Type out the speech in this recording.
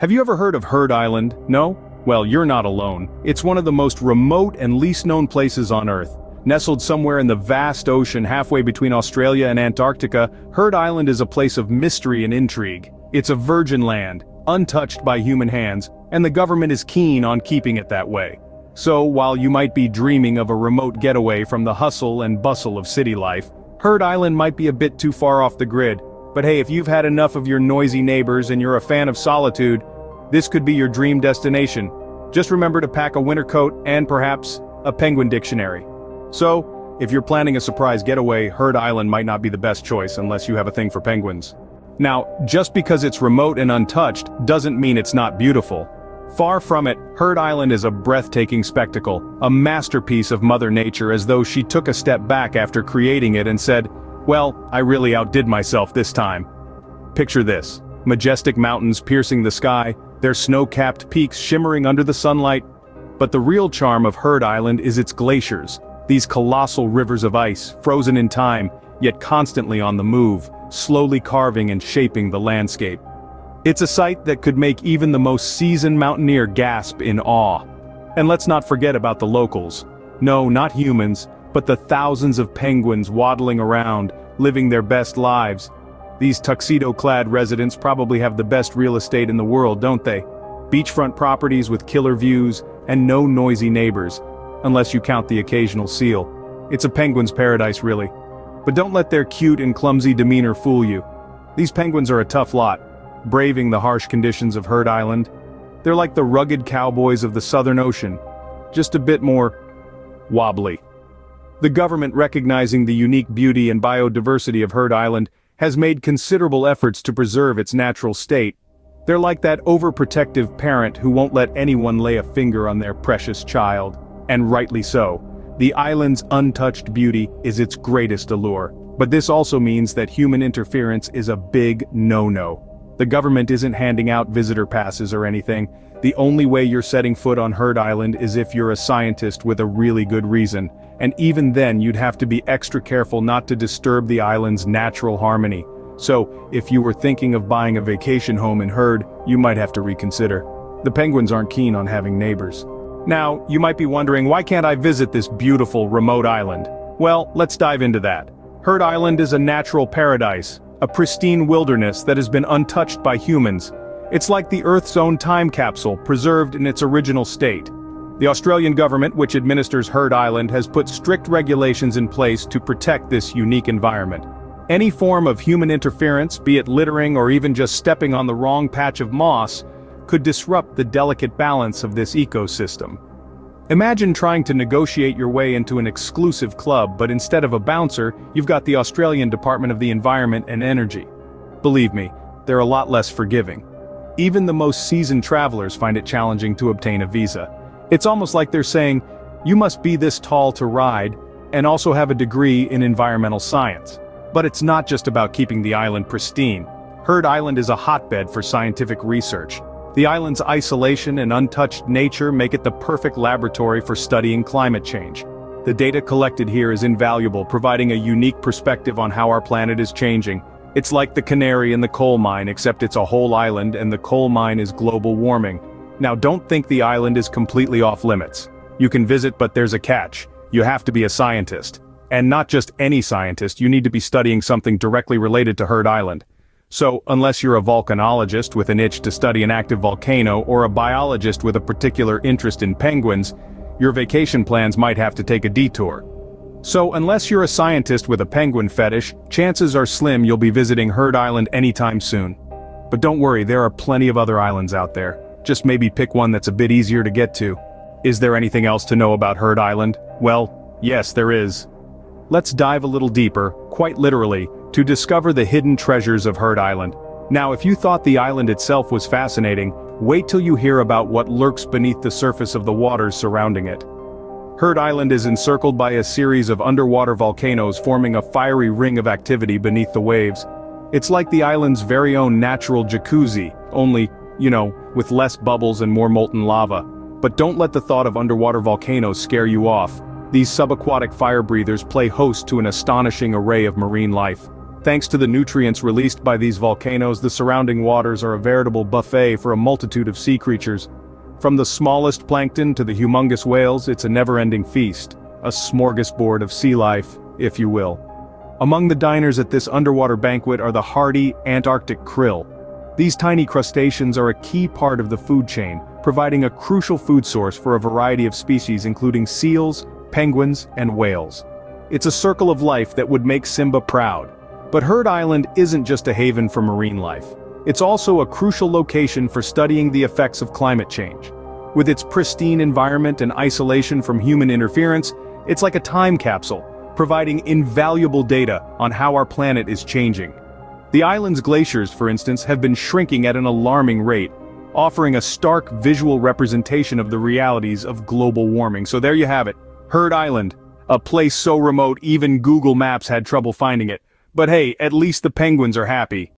Have you ever heard of Heard Island? No? Well, you're not alone. It's one of the most remote and least known places on Earth. Nestled somewhere in the vast ocean halfway between Australia and Antarctica, Heard Island is a place of mystery and intrigue. It's a virgin land, untouched by human hands, and the government is keen on keeping it that way. So, while you might be dreaming of a remote getaway from the hustle and bustle of city life, Heard Island might be a bit too far off the grid. But hey, if you've had enough of your noisy neighbors and you're a fan of solitude, this could be your dream destination. Just remember to pack a winter coat and perhaps a penguin dictionary. So, if you're planning a surprise getaway, Heard Island might not be the best choice unless you have a thing for penguins. Now, just because it's remote and untouched doesn't mean it's not beautiful. Far from it, Heard Island is a breathtaking spectacle, a masterpiece of Mother Nature, as though she took a step back after creating it and said, well, I really outdid myself this time. Picture this: majestic mountains piercing the sky, their snow-capped peaks shimmering under the sunlight. But the real charm of Heard Island is its glaciers, these colossal rivers of ice, frozen in time, yet constantly on the move, slowly carving and shaping the landscape. It's a sight that could make even the most seasoned mountaineer gasp in awe. And let's not forget about the locals. No, not humans, but the thousands of penguins waddling around, living their best lives. These tuxedo-clad residents probably have the best real estate in the world, don't they? Beachfront properties with killer views, and no noisy neighbors, unless you count the occasional seal. It's a penguin's paradise, really. But don't let their cute and clumsy demeanor fool you. These penguins are a tough lot, braving the harsh conditions of Heard Island. They're like the rugged cowboys of the Southern Ocean, just a bit more wobbly. The government, recognizing the unique beauty and biodiversity of Heard Island, has made considerable efforts to preserve its natural state. They're like that overprotective parent who won't let anyone lay a finger on their precious child. And rightly so. The island's untouched beauty is its greatest allure. But this also means that human interference is a big no-no. The government isn't handing out visitor passes or anything. The only way you're setting foot on Heard Island is if you're a scientist with a really good reason. And even then you'd have to be extra careful not to disturb the island's natural harmony. So, if you were thinking of buying a vacation home in Heard, you might have to reconsider. The penguins aren't keen on having neighbors. Now, you might be wondering, why can't I visit this beautiful remote island? Well, let's dive into that. Heard Island is a natural paradise, a pristine wilderness that has been untouched by humans. It's like the Earth's own time capsule, preserved in its original state. The Australian government, which administers Heard Island, has put strict regulations in place to protect this unique environment. Any form of human interference, be it littering or even just stepping on the wrong patch of moss, could disrupt the delicate balance of this ecosystem. Imagine trying to negotiate your way into an exclusive club, but instead of a bouncer, you've got the Australian Department of the Environment and Energy. Believe me, they're a lot less forgiving. Even the most seasoned travelers find it challenging to obtain a visa. It's almost like they're saying, you must be this tall to ride, and also have a degree in environmental science. But it's not just about keeping the island pristine. Heard Island is a hotbed for scientific research. The island's isolation and untouched nature make it the perfect laboratory for studying climate change. The data collected here is invaluable, providing a unique perspective on how our planet is changing. It's like the canary in the coal mine, except it's a whole island and the coal mine is global warming. Now don't think the island is completely off limits. You can visit, but there's a catch. You have to be a scientist. And not just any scientist, you need to be studying something directly related to Heard Island. So, unless you're a volcanologist with an itch to study an active volcano or a biologist with a particular interest in penguins, your vacation plans might have to take a detour. So, unless you're a scientist with a penguin fetish, chances are slim you'll be visiting Heard Island anytime soon. But don't worry, there are plenty of other islands out there. Just maybe pick one that's a bit easier to get to. Is there anything else to know about Heard Island? Well, yes, there is. Let's dive a little deeper, quite literally, to discover the hidden treasures of Heard Island. Now, if you thought the island itself was fascinating, wait till you hear about what lurks beneath the surface of the waters surrounding it. Heard Island is encircled by a series of underwater volcanoes forming a fiery ring of activity beneath the waves. It's like the island's very own natural jacuzzi, only, with less bubbles and more molten lava. But don't let the thought of underwater volcanoes scare you off. These subaquatic fire breathers play host to an astonishing array of marine life. Thanks to the nutrients released by these volcanoes, the surrounding waters are a veritable buffet for a multitude of sea creatures. From the smallest plankton to the humongous whales, it's a never-ending feast, a smorgasbord of sea life, if you will. Among the diners at this underwater banquet are the hardy Antarctic krill. These tiny crustaceans are a key part of the food chain, providing a crucial food source for a variety of species including seals, penguins, and whales. It's a circle of life that would make Simba proud. But Heard Island isn't just a haven for marine life. It's also a crucial location for studying the effects of climate change. With its pristine environment and isolation from human interference, it's like a time capsule, providing invaluable data on how our planet is changing. The island's glaciers, for instance, have been shrinking at an alarming rate, offering a stark visual representation of the realities of global warming. So there you have it, Heard Island, a place so remote even Google Maps had trouble finding it. But hey, at least the penguins are happy.